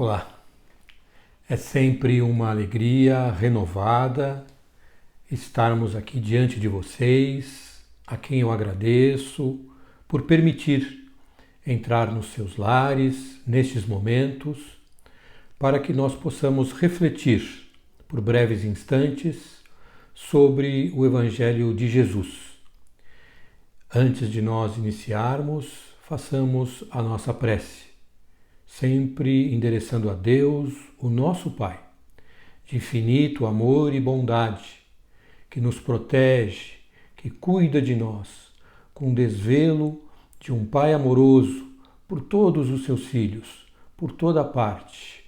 Olá, é sempre uma alegria renovada estarmos aqui diante de vocês, a quem eu agradeço por permitir entrar nos seus lares nestes momentos, para que nós possamos refletir por breves instantes sobre o Evangelho de Jesus. Antes de nós iniciarmos, façamos a nossa prece, sempre endereçando a Deus, o nosso Pai, de infinito amor e bondade, que nos protege, que cuida de nós, com desvelo de um Pai amoroso por todos os seus filhos, por toda parte,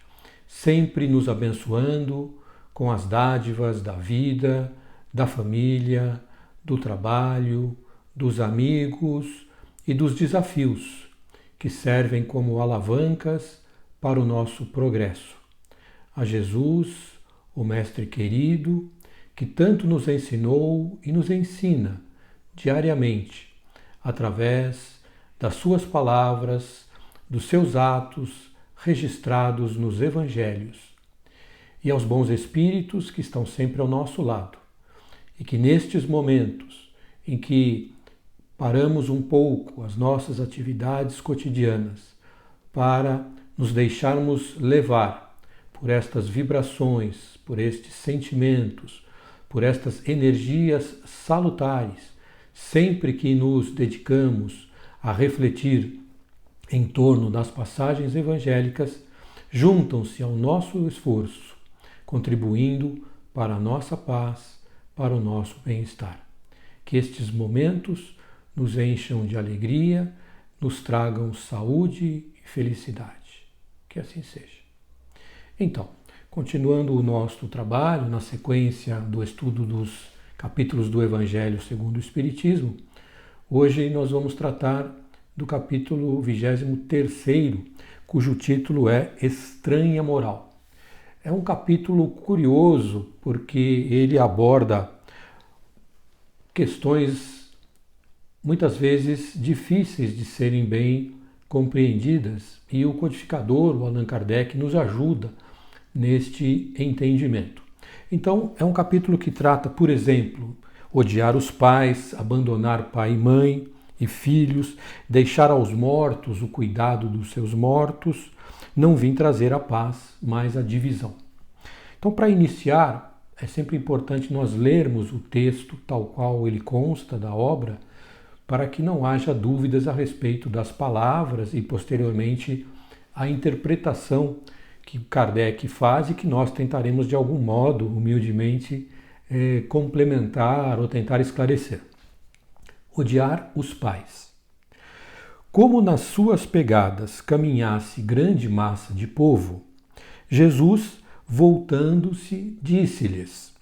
sempre nos abençoando com as dádivas da vida, da família, do trabalho, dos amigos e dos desafios que servem como alavancas para o nosso progresso. A Jesus, o Mestre querido, que tanto nos ensinou e nos ensina diariamente, através das suas palavras, dos seus atos registrados nos Evangelhos, e aos bons espíritos que estão sempre ao nosso lado, e que nestes momentos em que paramos um pouco as nossas atividades cotidianas para nos deixarmos levar por estas vibrações, por estes sentimentos, por estas energias salutares, sempre que nos dedicamos a refletir em torno das passagens evangélicas, juntam-se ao nosso esforço, contribuindo para a nossa paz, para o nosso bem-estar. Que estes momentos nos encham de alegria, nos tragam saúde e felicidade. Que assim seja. Então, continuando o nosso trabalho, na sequência do estudo dos capítulos do Evangelho segundo o Espiritismo, hoje nós vamos tratar do capítulo 23º, cujo título é Estranha Moral. É um capítulo curioso porque ele aborda questões muitas vezes difíceis de serem bem compreendidas, e o codificador, o Allan Kardec, nos ajuda neste entendimento. Então, é um capítulo que trata, por exemplo, odiar os pais, abandonar pai e mãe e filhos, deixar aos mortos o cuidado dos seus mortos, não vim trazer a paz, mas a divisão. Então, para iniciar, é sempre importante nós lermos o texto tal qual ele consta da obra, para que não haja dúvidas a respeito das palavras e, posteriormente, a interpretação que Kardec faz e que nós tentaremos, de algum modo, humildemente, complementar ou tentar esclarecer. Odiar os pais. Como nas suas pegadas caminhasse grande massa de povo, Jesus, voltando-se, disse-lhes: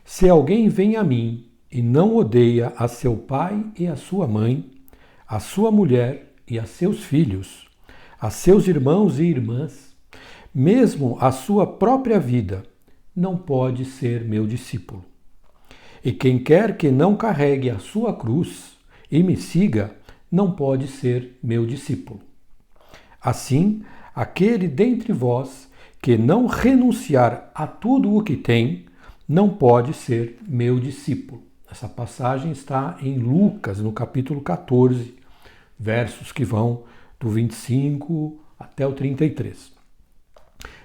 Se alguém vem a mim e não odeia a seu pai e a sua mãe, a sua mulher e a seus filhos, a seus irmãos e irmãs, mesmo a sua própria vida, não pode ser meu discípulo. E quem quer que não carregue a sua cruz e me siga, não pode ser meu discípulo. Assim, aquele dentre vós que não renunciar a tudo o que tem, não pode ser meu discípulo. Essa passagem está em Lucas, no capítulo 14, versos que vão do 25 até o 33.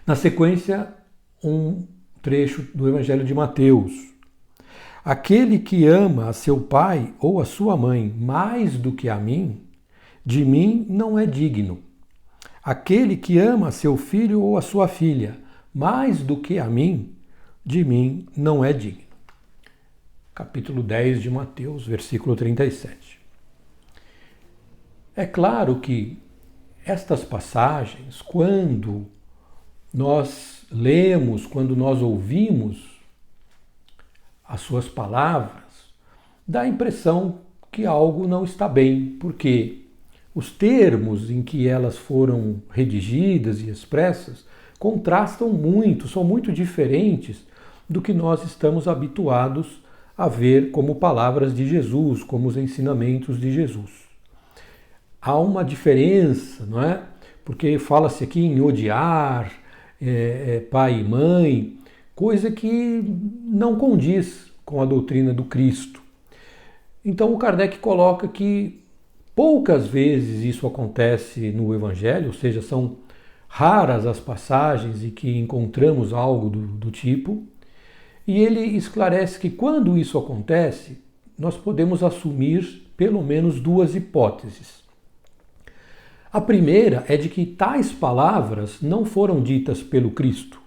Na sequência, um trecho do Evangelho de Mateus. Aquele que ama a seu pai ou a sua mãe mais do que a mim, de mim não é digno. Aquele que ama a seu filho ou a sua filha mais do que a mim, de mim não é digno. Capítulo 10 de Mateus, versículo 37. É claro que estas passagens, quando nós lemos, quando nós ouvimos as suas palavras, dá a impressão que algo não está bem, porque os termos em que elas foram redigidas e expressas contrastam muito, são muito diferentes do que nós estamos habituados a ver como palavras de Jesus, como os ensinamentos de Jesus. Há uma diferença, não é? Porque fala-se aqui em odiar pai e mãe, coisa que não condiz com a doutrina do Cristo. Então o Kardec coloca que poucas vezes isso acontece no Evangelho, ou seja, são raras as passagens em que encontramos algo do tipo, e ele esclarece que quando isso acontece, nós podemos assumir pelo menos duas hipóteses. A primeira é de que tais palavras não foram ditas pelo Cristo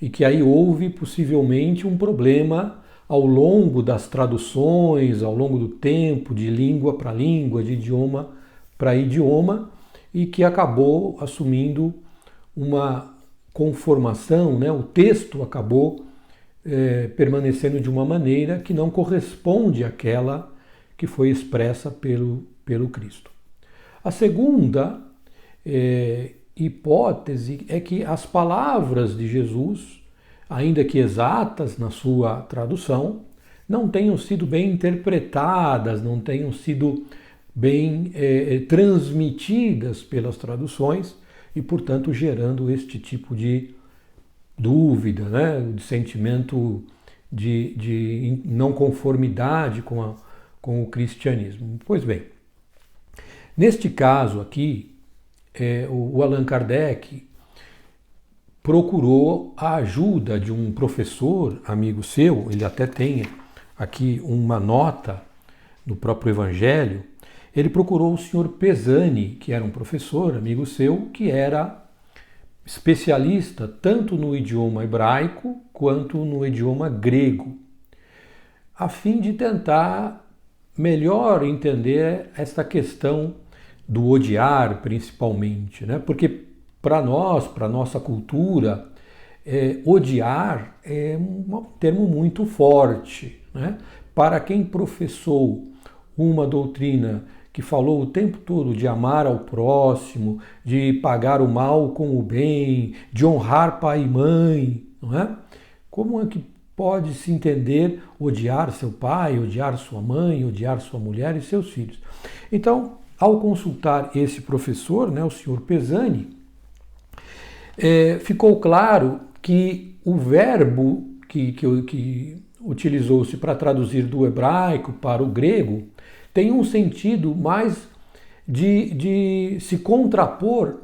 e que aí houve possivelmente um problema ao longo das traduções, ao longo do tempo, de língua para língua, de idioma para idioma, e que acabou assumindo uma conformação, né? O texto acabou permanecendo de uma maneira que não corresponde àquela que foi expressa pelo Cristo. A segunda hipótese é que as palavras de Jesus, ainda que exatas na sua tradução, não tenham sido bem interpretadas, não tenham sido bem transmitidas pelas traduções e, portanto, gerando este tipo de dúvida, né? De sentimento de não conformidade com o cristianismo. Pois bem, neste caso aqui, o Allan Kardec procurou a ajuda de um professor, amigo seu, ele até tem aqui uma nota no próprio Evangelho, ele procurou o senhor Pesani, que era um professor, amigo seu, que era especialista tanto no idioma hebraico quanto no idioma grego, a fim de tentar melhor entender esta questão do odiar, principalmente, né? Porque para nós, para nossa cultura, odiar é um termo muito forte, né? Para quem professou uma doutrina que falou o tempo todo de amar ao próximo, de pagar o mal com o bem, de honrar pai e mãe, não é? Como é que pode se entender odiar seu pai, odiar sua mãe, odiar sua mulher e seus filhos? Então, ao consultar esse professor, né, o senhor Pesani, ficou claro que o verbo que utilizou-se para traduzir do hebraico para o grego tem um sentido mais de se contrapor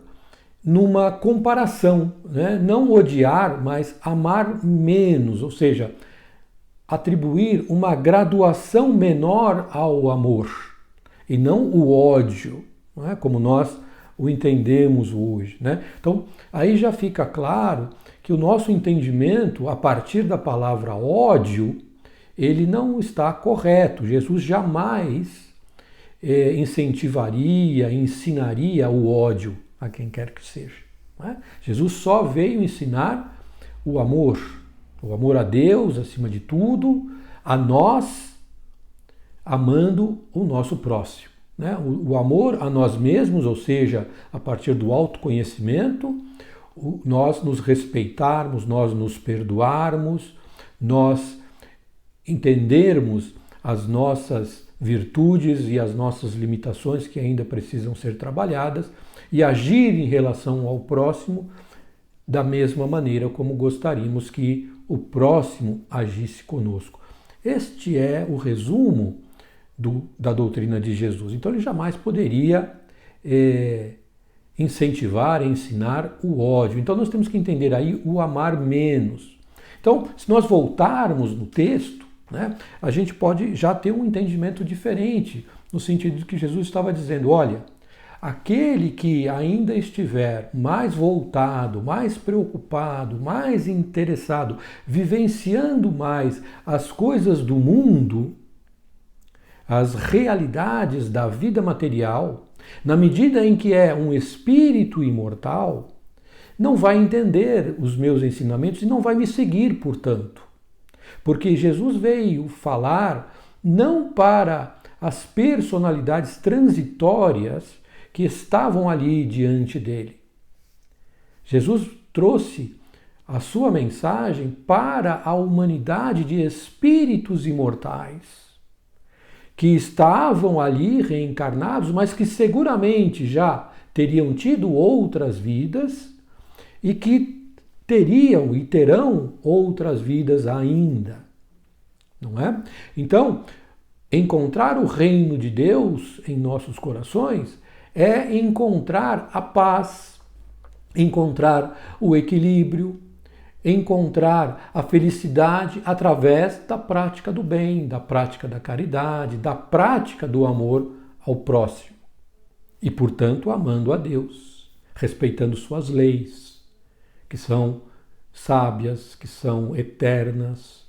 numa comparação, né? Não odiar, mas amar menos, ou seja, atribuir uma graduação menor ao amor e não o ódio, não é? Como nós o entendemos hoje, né? Então, aí já fica claro que o nosso entendimento, a partir da palavra ódio, ele não está correto. Jesus jamais incentivaria, ensinaria o ódio a quem quer que seja. Não é? Jesus só veio ensinar o amor a Deus acima de tudo, a nós, amando o nosso próximo. Né? O amor a nós mesmos, ou seja, a partir do autoconhecimento, nós nos respeitarmos, nós nos perdoarmos, nós entendermos as nossas virtudes e as nossas limitações que ainda precisam ser trabalhadas e agir em relação ao próximo da mesma maneira como gostaríamos que o próximo agisse conosco. Este é o resumo da doutrina de Jesus. Então ele jamais poderia incentivar, ensinar o ódio. Então nós temos que entender aí o amar menos. Então, se nós voltarmos no texto, né, a gente pode já ter um entendimento diferente, no sentido de que Jesus estava dizendo, olha, aquele que ainda estiver mais voltado, mais preocupado, mais interessado, vivenciando mais as coisas do mundo, as realidades da vida material, na medida em que é um espírito imortal, não vai entender os meus ensinamentos e não vai me seguir, portanto. Porque Jesus veio falar não para as personalidades transitórias que estavam ali diante dele. Jesus trouxe a sua mensagem para a humanidade de espíritos imortais, que estavam ali reencarnados, mas que seguramente já teriam tido outras vidas e que teriam e terão outras vidas ainda, não é? Então, encontrar o reino de Deus em nossos corações é encontrar a paz, encontrar o equilíbrio, encontrar a felicidade através da prática do bem, da prática da caridade, da prática do amor ao próximo. E, portanto, amando a Deus, respeitando suas leis, que são sábias, que são eternas,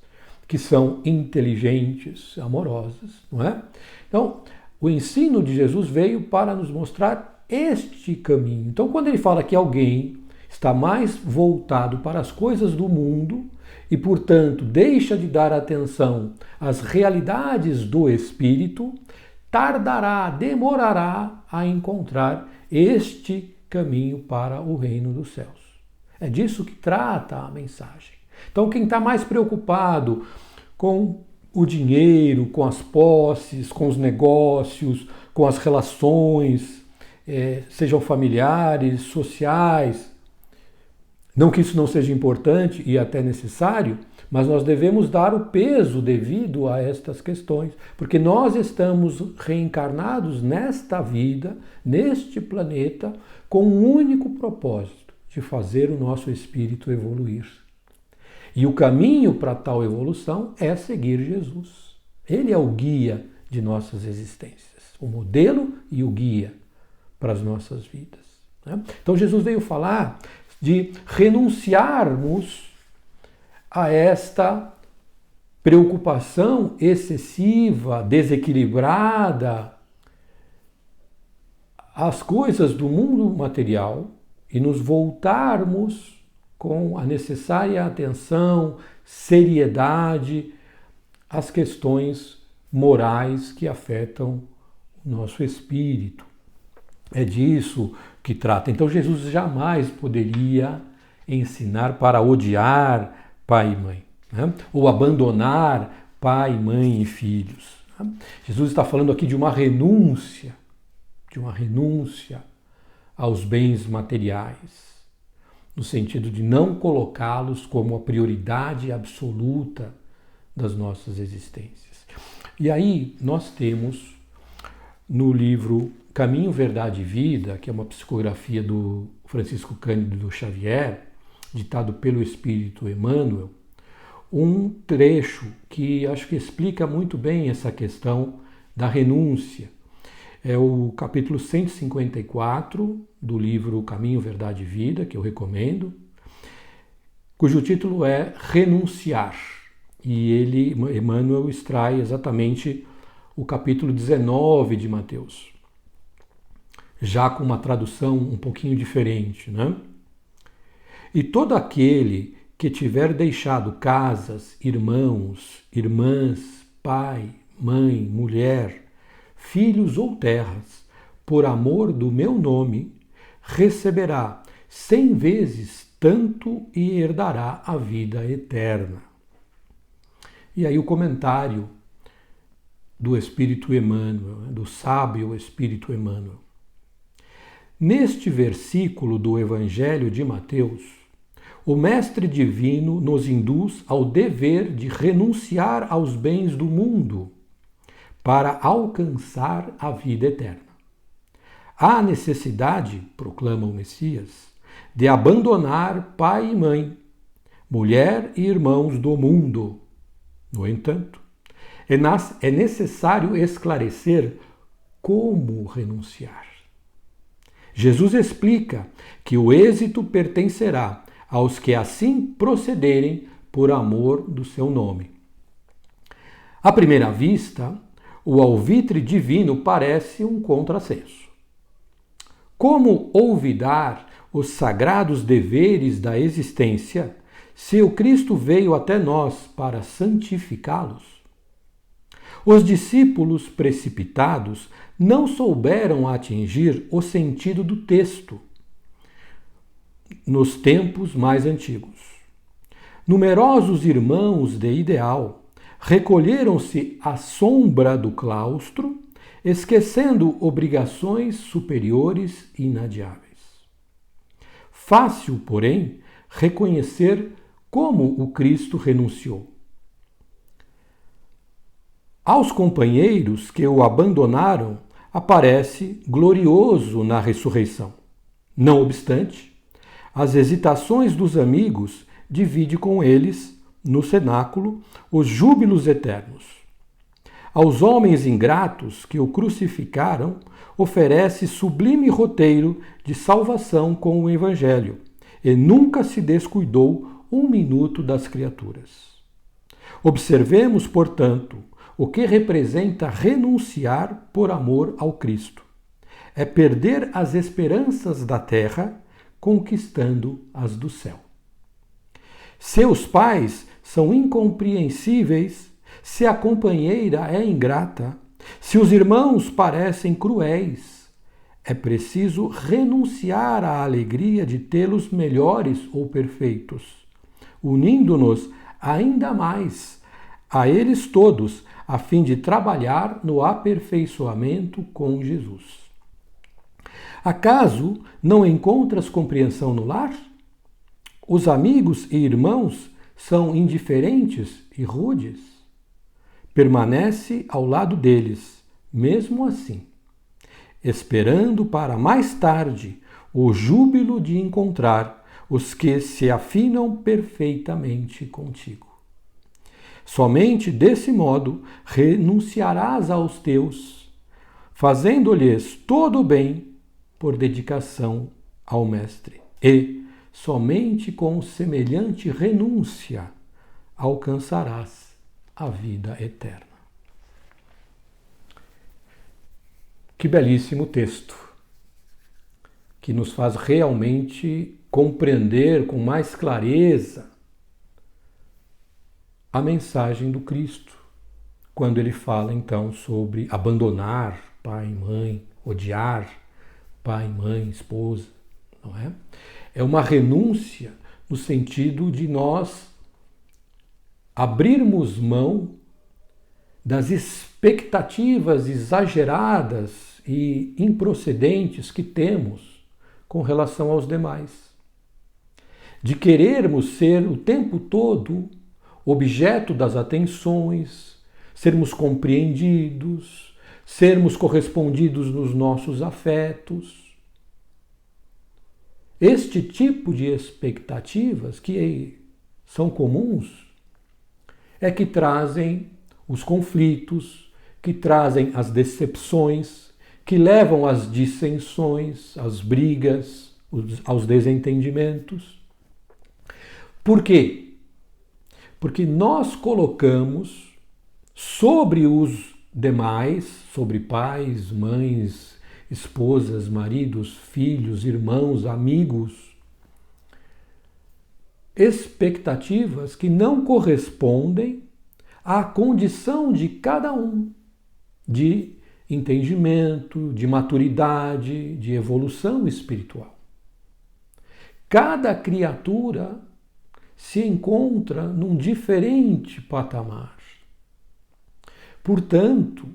que são inteligentes, amorosas, não é? Então, o ensino de Jesus veio para nos mostrar este caminho. Então, quando ele fala que alguém está mais voltado para as coisas do mundo e, portanto, deixa de dar atenção às realidades do espírito, tardará, demorará a encontrar este caminho para o reino dos céus. É disso que trata a mensagem. Então, quem está mais preocupado com o dinheiro, com as posses, com os negócios, com as relações, sejam familiares, sociais, não que isso não seja importante e até necessário, mas nós devemos dar o peso devido a estas questões, porque nós estamos reencarnados nesta vida, neste planeta, com um único propósito, de fazer o nosso espírito evoluir. E o caminho para tal evolução é seguir Jesus. Ele é o guia de nossas existências, o modelo e o guia para as nossas vidas. Então Jesus veio falar de renunciarmos a esta preocupação excessiva, desequilibrada, às coisas do mundo material e nos voltarmos com a necessária atenção, seriedade às questões morais que afetam o nosso espírito. É disso que trata. Então Jesus jamais poderia ensinar para odiar pai e mãe, né? Ou abandonar pai, mãe e filhos. Né? Jesus está falando aqui de uma renúncia aos bens materiais, no sentido de não colocá-los como a prioridade absoluta das nossas existências. E aí nós temos no livro Caminho, Verdade e Vida, que é uma psicografia do Francisco Cândido Xavier, ditado pelo Espírito Emmanuel, um trecho que acho que explica muito bem essa questão da renúncia. É o capítulo 154 do livro Caminho, Verdade e Vida, que eu recomendo, cujo título é Renunciar. E ele, Emmanuel, extrai exatamente o capítulo 19 de Mateus, já com uma tradução um pouquinho diferente, né? E todo aquele que tiver deixado casas, irmãos, irmãs, pai, mãe, mulher, filhos ou terras, por amor do meu nome, receberá 100 vezes tanto e herdará a vida eterna. E aí o comentário do Espírito Emmanuel, do sábio Espírito Emmanuel. Neste versículo do Evangelho de Mateus, o Mestre Divino nos induz ao dever de renunciar aos bens do mundo para alcançar a vida eterna. Há necessidade, proclama o Messias, de abandonar pai e mãe, mulher e irmãos do mundo. No entanto, é necessário esclarecer como renunciar. Jesus explica que o êxito pertencerá aos que assim procederem por amor do seu nome. À primeira vista, o alvitre divino parece um contrassenso. Como olvidar os sagrados deveres da existência se o Cristo veio até nós para santificá-los? Os discípulos precipitados não souberam atingir o sentido do texto nos tempos mais antigos. Numerosos irmãos de ideal recolheram-se à sombra do claustro, esquecendo obrigações superiores e inadiáveis. Fácil, porém, reconhecer como o Cristo renunciou. Aos companheiros que o abandonaram, aparece glorioso na ressurreição. Não obstante, as hesitações dos amigos divide com eles, no cenáculo, os júbilos eternos. Aos homens ingratos que o crucificaram, oferece sublime roteiro de salvação com o Evangelho, e nunca se descuidou um minuto das criaturas. Observemos, portanto, o que representa renunciar por amor ao Cristo. É perder as esperanças da terra, conquistando as do céu. Seus pais são incompreensíveis, se a companheira é ingrata, se os irmãos parecem cruéis. É preciso renunciar à alegria de tê-los melhores ou perfeitos, unindo-nos ainda mais a eles todos, a fim de trabalhar no aperfeiçoamento com Jesus. Acaso não encontras compreensão no lar? Os amigos e irmãos são indiferentes e rudes? Permanece ao lado deles, mesmo assim, esperando para mais tarde o júbilo de encontrar os que se afinam perfeitamente contigo. Somente desse modo renunciarás aos teus, fazendo-lhes todo o bem por dedicação ao Mestre. E, somente com semelhante renúncia, alcançarás a vida eterna. Que belíssimo texto, que nos faz realmente compreender com mais clareza a mensagem do Cristo, quando ele fala então sobre abandonar pai e mãe, odiar pai, mãe, esposa, não é? É uma renúncia no sentido de nós abrirmos mão das expectativas exageradas e improcedentes que temos com relação aos demais. De querermos ser o tempo todo objeto das atenções, sermos compreendidos, sermos correspondidos nos nossos afetos. Este tipo de expectativas que são comuns é que trazem os conflitos, que trazem as decepções, que levam às dissensões, às brigas, aos desentendimentos. Por quê? Porque nós colocamos sobre os demais, sobre pais, mães, esposas, maridos, filhos, irmãos, amigos, expectativas que não correspondem à condição de cada um, de entendimento, de maturidade, de evolução espiritual. Cada criatura se encontra num diferente patamar. Portanto,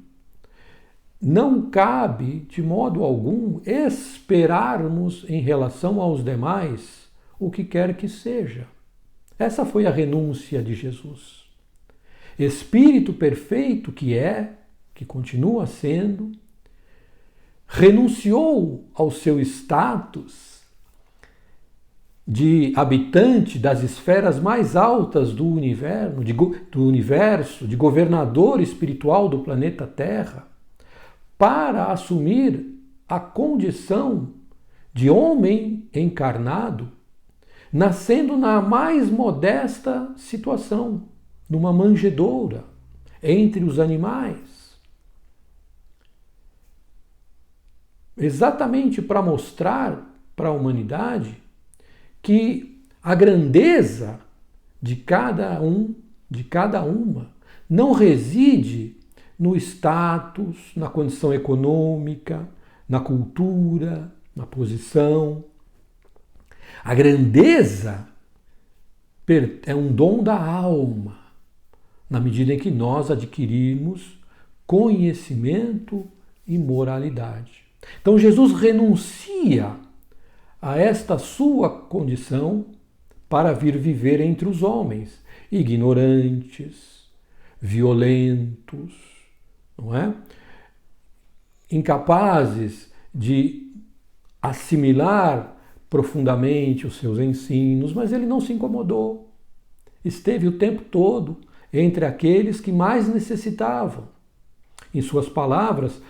não cabe, de modo algum, esperarmos em relação aos demais o que quer que seja. Essa foi a renúncia de Jesus. Espírito perfeito que continua sendo, renunciou ao seu status de habitante das esferas mais altas do universo, de governador espiritual do planeta Terra, para assumir a condição de homem encarnado, nascendo na mais modesta situação, numa manjedoura, entre os animais. Exatamente para mostrar para a humanidade que a grandeza de cada um, de cada uma, não reside no status, na condição econômica, na cultura, na posição. A grandeza é um dom da alma, na medida em que nós adquirirmos conhecimento e moralidade. Então Jesus renuncia a esta sua condição para vir viver entre os homens, ignorantes, violentos, não é? Incapazes de assimilar profundamente os seus ensinos, mas ele não se incomodou. Esteve o tempo todo entre aqueles que mais necessitavam. Em suas palavras,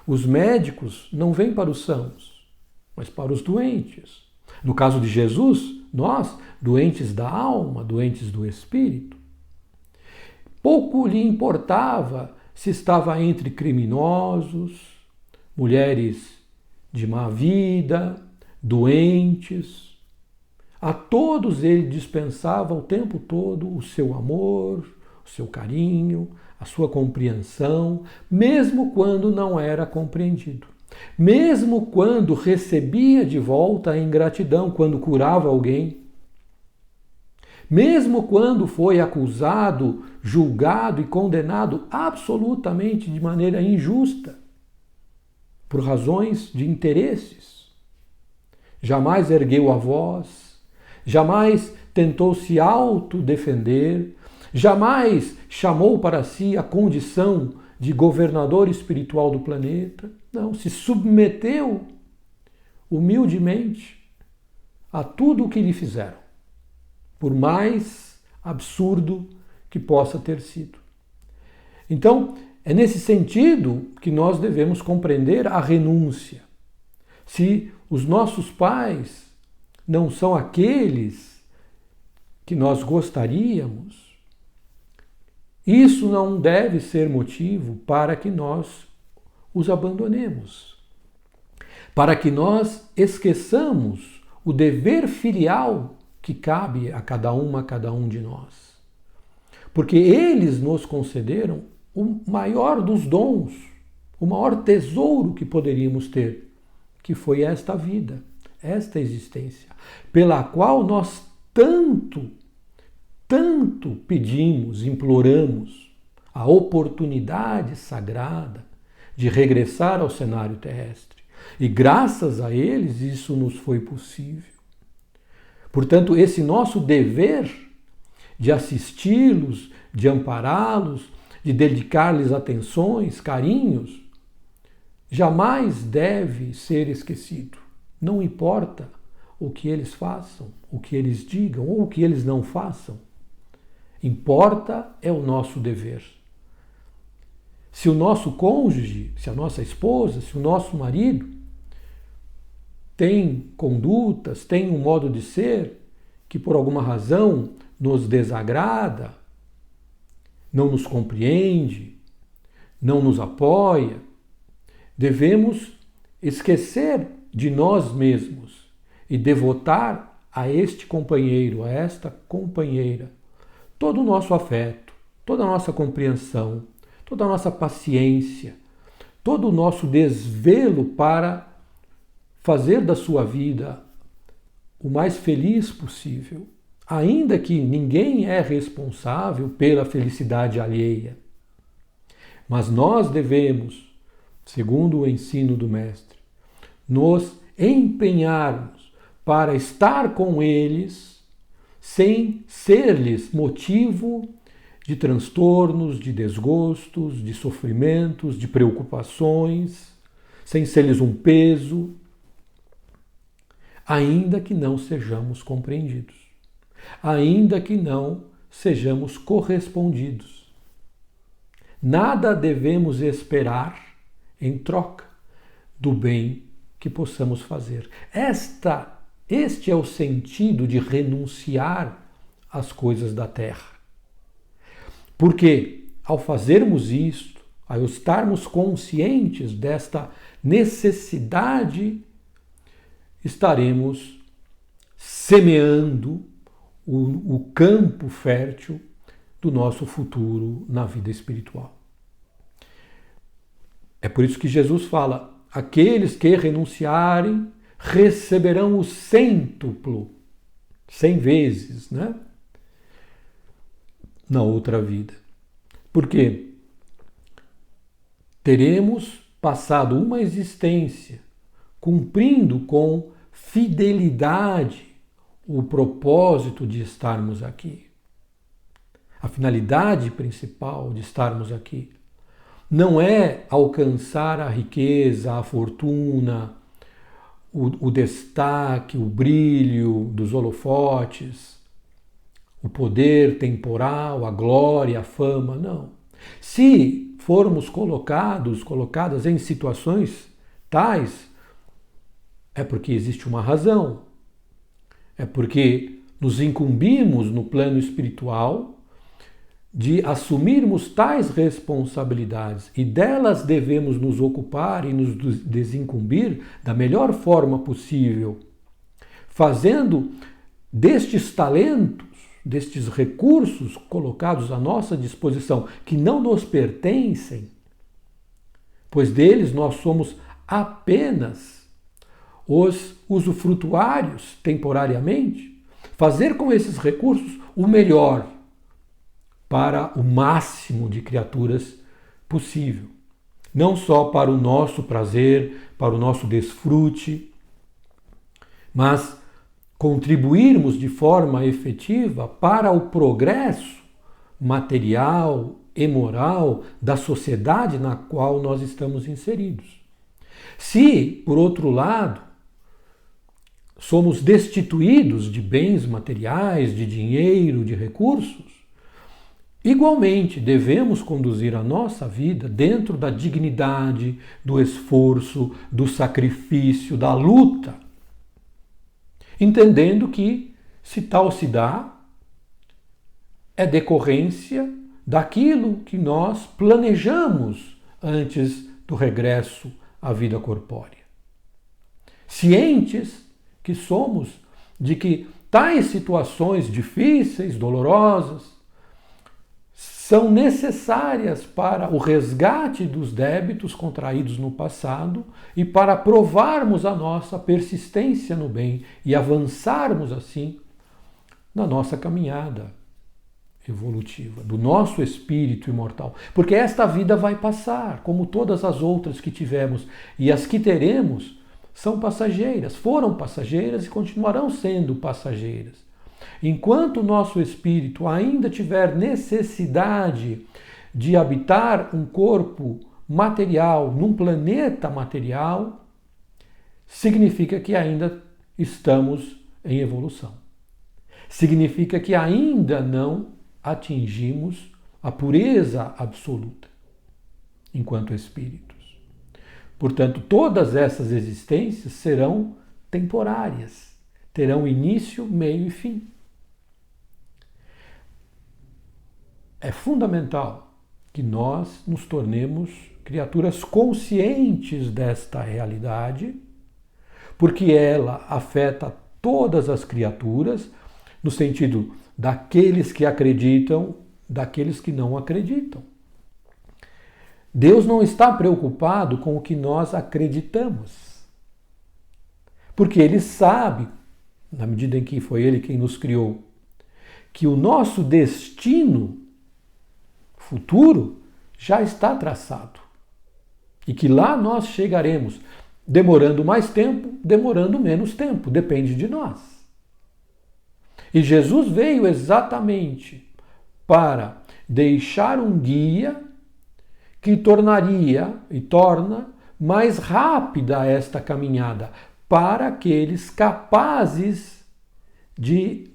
os médicos não vêm para os sãos, mas para os doentes. No caso de Jesus, nós, doentes da alma, doentes do espírito. Pouco lhe importava se estava entre criminosos, mulheres de má vida, doentes. A todos ele dispensava o tempo todo o seu amor, o seu carinho, a sua compreensão, mesmo quando não era compreendido. Mesmo quando recebia de volta a ingratidão, quando curava alguém. Mesmo quando foi acusado, julgado e condenado absolutamente de maneira injusta, por razões de interesses. Jamais ergueu a voz, jamais tentou se autodefender, jamais chamou para si a condição de governador espiritual do planeta. Não, se submeteu humildemente a tudo o que lhe fizeram, por mais absurdo que possa ter sido. Então, é nesse sentido que nós devemos compreender a renúncia. Se os nossos pais não são aqueles que nós gostaríamos, isso não deve ser motivo para que nós os abandonemos, para que nós esqueçamos o dever filial que cabe a cada um de nós. Porque eles nos concederam o maior dos dons, o maior tesouro que poderíamos ter, que foi esta vida, esta existência, pela qual nós tanto pedimos, imploramos a oportunidade sagrada de regressar ao cenário terrestre. E graças a eles isso nos foi possível. Portanto, esse nosso dever de assisti-los, de ampará-los, de dedicar-lhes atenções, carinhos, jamais deve ser esquecido. Não importa o que eles façam, o que eles digam ou o que eles não façam. Importa é o nosso dever. Se o nosso cônjuge, se a nossa esposa, se o nosso marido tem condutas, tem um modo de ser que por alguma razão nos desagrada, não nos compreende, não nos apoia, devemos esquecer de nós mesmos e devotar a este companheiro, a esta companheira, todo o nosso afeto, toda a nossa compreensão, toda a nossa paciência, todo o nosso desvelo para fazer da sua vida o mais feliz possível, ainda que ninguém é responsável pela felicidade alheia. Mas nós devemos, segundo o ensino do Mestre, nos empenharmos para estar com eles sem ser-lhes motivo de transtornos, de desgostos, de sofrimentos, de preocupações, sem ser-lhes um peso, ainda que não sejamos compreendidos, ainda que não sejamos correspondidos. Nada devemos esperar em troca do bem que possamos fazer. Este é o sentido de renunciar às coisas da terra. Porque ao fazermos isto, ao estarmos conscientes desta necessidade, estaremos semeando o campo fértil do nosso futuro na vida espiritual. É por isso que Jesus fala: aqueles que renunciarem receberão o cêntuplo, 100 vezes, né? Na outra vida. Porque teremos passado uma existência cumprindo com fidelidade o propósito de estarmos aqui. A finalidade principal de estarmos aqui não é alcançar a riqueza, a fortuna, o destaque, o brilho dos holofotes, o poder temporal, a glória, a fama, não. Se formos colocadas em situações tais, é porque existe uma razão. É porque nos incumbimos no plano espiritual de assumirmos tais responsabilidades e delas devemos nos ocupar e nos desincumbir da melhor forma possível, fazendo destes talentos, destes recursos colocados à nossa disposição, que não nos pertencem, pois deles nós somos apenas os usufrutuários temporariamente, fazer com esses recursos o melhor para o máximo de criaturas possível. Não só para o nosso prazer, para o nosso desfrute, mas contribuirmos de forma efetiva para o progresso material e moral da sociedade na qual nós estamos inseridos. Se, por outro lado, somos destituídos de bens materiais, de dinheiro, de recursos, igualmente devemos conduzir a nossa vida dentro da dignidade, do esforço, do sacrifício, da luta, entendendo que, se tal se dá, é decorrência daquilo que nós planejamos antes do regresso à vida corpórea. Cientes que somos de que tais situações difíceis, dolorosas, são necessárias para o resgate dos débitos contraídos no passado e para provarmos a nossa persistência no bem e avançarmos assim na nossa caminhada evolutiva, do nosso espírito imortal. Porque esta vida vai passar, como todas as outras que tivemos, e as que teremos são passageiras, foram passageiras e continuarão sendo passageiras. Enquanto o nosso espírito ainda tiver necessidade de habitar um corpo material, num planeta material, significa que ainda estamos em evolução. Significa que ainda não atingimos a pureza absoluta enquanto espíritos. Portanto, todas essas existências serão temporárias, terão início, meio e fim. É fundamental que nós nos tornemos criaturas conscientes desta realidade, porque ela afeta todas as criaturas, no sentido daqueles que acreditam, daqueles que não acreditam. Deus não está preocupado com o que nós acreditamos, porque Ele sabe, na medida em que foi Ele quem nos criou, que o nosso destino futuro já está traçado e que lá nós chegaremos, demorando mais tempo, demorando menos tempo, depende de nós. E Jesus veio exatamente para deixar um guia que tornaria e torna mais rápida esta caminhada para aqueles capazes de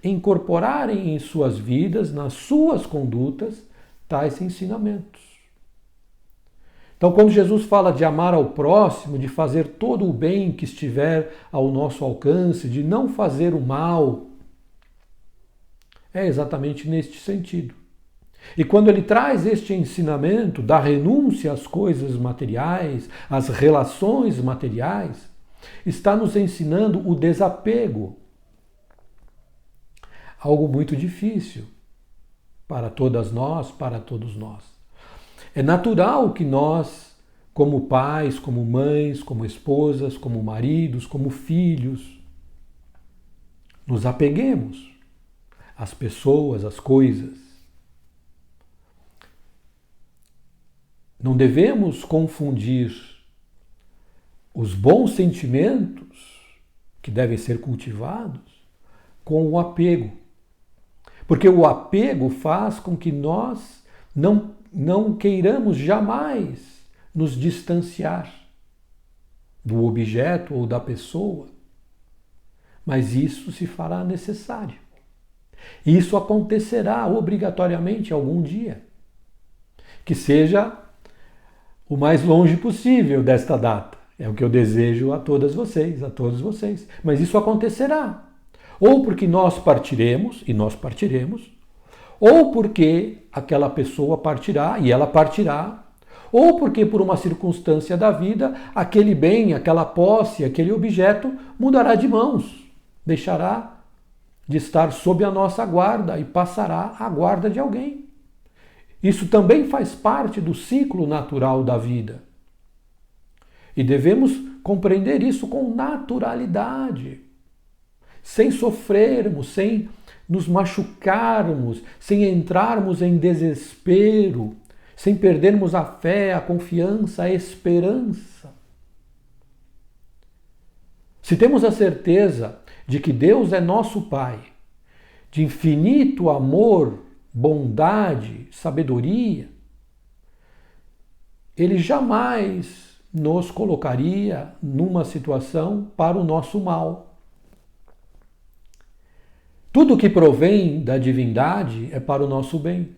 incorporarem em suas vidas, nas suas condutas, tais ensinamentos. Então, quando Jesus fala de amar ao próximo, de fazer todo o bem que estiver ao nosso alcance, de não fazer o mal, é exatamente neste sentido. E quando ele traz este ensinamento da renúncia às coisas materiais, às relações materiais, está nos ensinando o desapego. Algo muito difícil para todas nós, para todos nós. É natural que nós, como pais, como mães, como esposas, como maridos, como filhos, nos apeguemos às pessoas, às coisas. não devemos confundir os bons sentimentos que devem ser cultivados com o apego. Porque o apego faz com que nós não queiramos jamais nos distanciar do objeto ou da pessoa. Mas isso se fará necessário. Isso acontecerá obrigatoriamente algum dia. Que seja o mais longe possível desta data. É o que eu desejo a todas vocês, a todos vocês. Mas isso acontecerá. Ou porque nós partiremos, e nós partiremos, ou porque aquela pessoa partirá, e ela partirá, ou porque por uma circunstância da vida, aquele bem, aquela posse, aquele objeto mudará de mãos, deixará de estar sob a nossa guarda e passará à guarda de alguém. Isso também faz parte do ciclo natural da vida. E devemos compreender isso com naturalidade, sem sofrermos, sem nos machucarmos, sem entrarmos em desespero, sem perdermos a fé, a confiança, a esperança. Se temos a certeza de que Deus é nosso Pai, de infinito amor, bondade, sabedoria, Ele jamais nos colocaria numa situação para o nosso mal. Tudo que provém da divindade é para o nosso bem.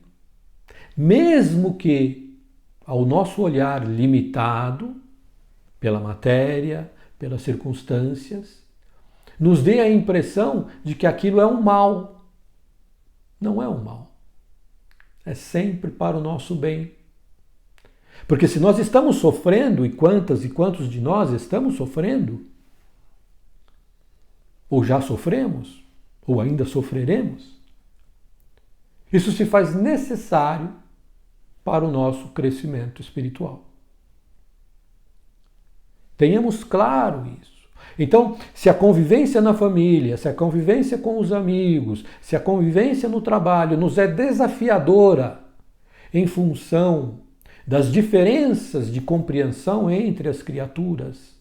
Mesmo que, ao nosso olhar limitado pela matéria, pelas circunstâncias, nos dê a impressão de que aquilo é um mal. Não é um mal. É sempre para o nosso bem. Porque se nós estamos sofrendo, e quantos de nós estamos sofrendo, ou já sofremos, ou ainda sofreremos, isso se faz necessário para o nosso crescimento espiritual. Tenhamos claro isso. Então, se a convivência na família, se a convivência com os amigos, se a convivência no trabalho nos é desafiadora em função das diferenças de compreensão entre as criaturas,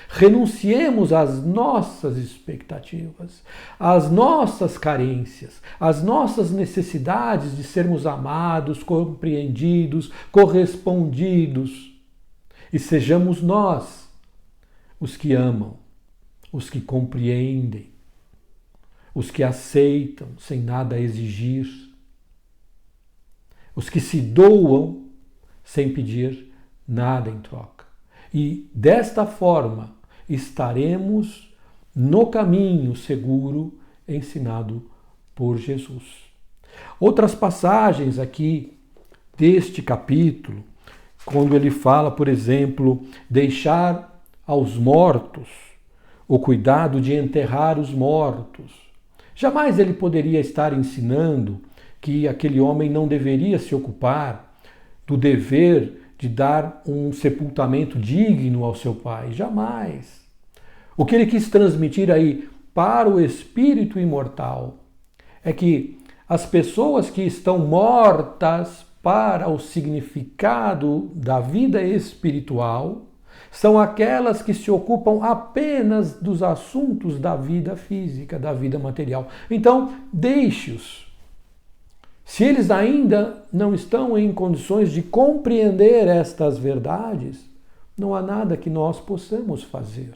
renunciemos às nossas expectativas, às nossas carências, às nossas necessidades de sermos amados, compreendidos, correspondidos, e sejamos nós os que amam, os que compreendem, os que aceitam sem nada exigir, os que se doam sem pedir nada em troca. E desta forma estaremos no caminho seguro ensinado por Jesus. Outras passagens aqui deste capítulo, quando ele fala, por exemplo, deixar aos mortos o cuidado de enterrar os mortos. Jamais ele poderia estar ensinando que aquele homem não deveria se ocupar do dever de dar um sepultamento digno ao seu pai. Jamais. O que ele quis transmitir aí para o espírito imortal é que as pessoas que estão mortas para o significado da vida espiritual são aquelas que se ocupam apenas dos assuntos da vida física, da vida material. Então, deixe-os. Se eles ainda não estão em condições de compreender estas verdades, não há nada que nós possamos fazer.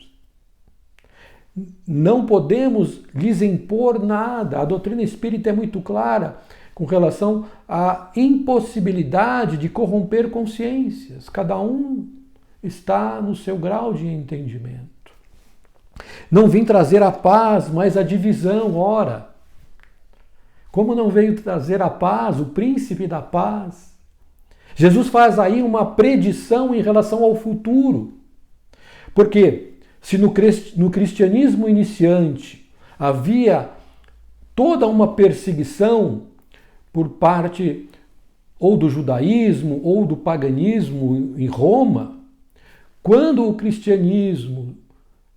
Não podemos lhes impor nada. A doutrina espírita é muito clara com relação à impossibilidade de corromper consciências. Cada um está no seu grau de entendimento. Não vim trazer a paz, mas a divisão, ora. Como não veio trazer a paz, o príncipe da paz? Jesus faz aí uma predição em relação ao futuro. Porque se no cristianismo iniciante havia toda uma perseguição por parte ou do judaísmo ou do paganismo em Roma, quando o cristianismo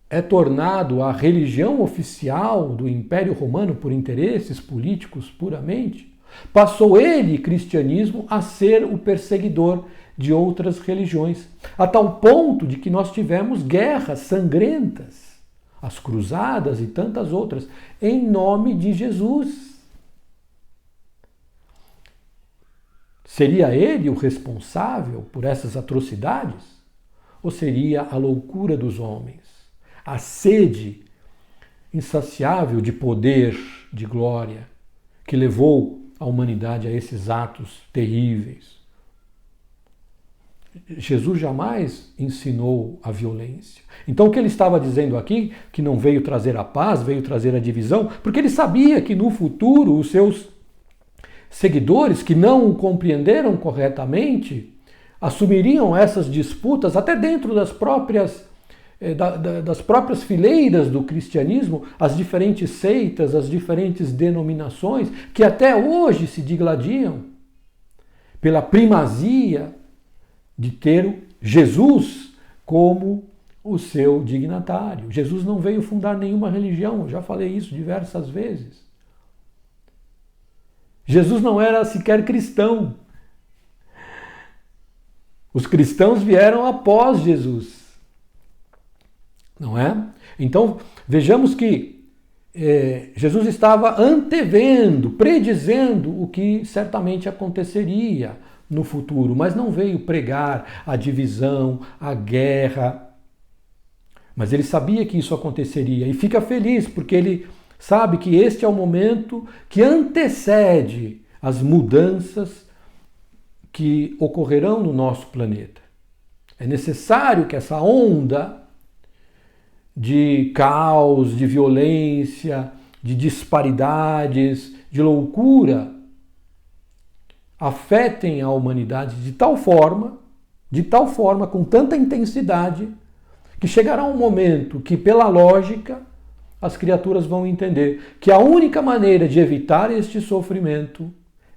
é tornado a religião oficial do Império Romano por interesses políticos puramente, passou ele, cristianismo, a ser o perseguidor de outras religiões, a tal ponto de que nós tivemos guerras sangrentas, as cruzadas e tantas outras, em nome de Jesus. Seria ele o responsável por essas atrocidades? Ou seria a loucura dos homens, a sede insaciável de poder, de glória, que levou a humanidade a esses atos terríveis? Jesus jamais ensinou a violência. Então o que ele estava dizendo aqui, que não veio trazer a paz, veio trazer a divisão, porque ele sabia que no futuro os seus seguidores que não o compreenderam corretamente assumiriam essas disputas até dentro das próprias fileiras do cristianismo, as diferentes seitas, as diferentes denominações que até hoje se digladiam pela primazia de ter Jesus como o seu dignatário. Jesus não veio fundar nenhuma religião, eu já falei isso diversas vezes. Jesus não era sequer cristão. Os cristãos vieram após Jesus. Não é? Então, vejamos que Jesus estava antevendo, predizendo o que certamente aconteceria no futuro, mas não veio pregar a divisão, a guerra. Mas ele sabia que isso aconteceria e fica feliz porque ele sabe que este é o momento que antecede as mudanças que ocorrerão no nosso planeta. É necessário que essa onda de caos, de violência, de disparidades, de loucura afetem a humanidade de tal forma, com tanta intensidade, que chegará um momento que, pela lógica, as criaturas vão entender que a única maneira de evitar este sofrimento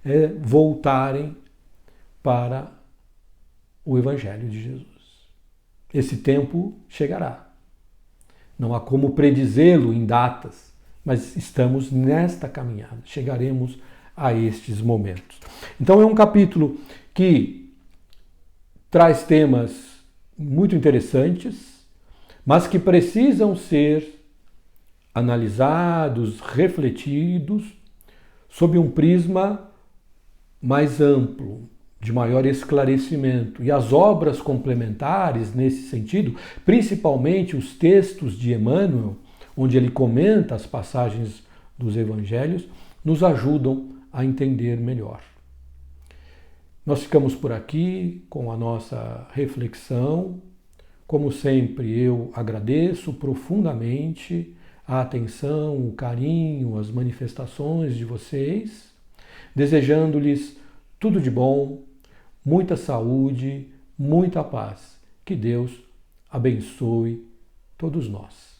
é voltarem para o Evangelho de Jesus. Esse tempo chegará. Não há como predizê-lo em datas, mas estamos nesta caminhada. Chegaremos a estes momentos. Então é um capítulo que traz temas muito interessantes, mas que precisam ser analisados, refletidos, sob um prisma mais amplo, de maior esclarecimento. E as obras complementares nesse sentido, principalmente os textos de Emmanuel, onde ele comenta as passagens dos evangelhos, nos ajudam a entender melhor. Nós ficamos por aqui com a nossa reflexão. Como sempre, eu agradeço profundamente a atenção, o carinho, as manifestações de vocês, desejando-lhes tudo de bom, muita saúde, muita paz. Que Deus abençoe todos nós.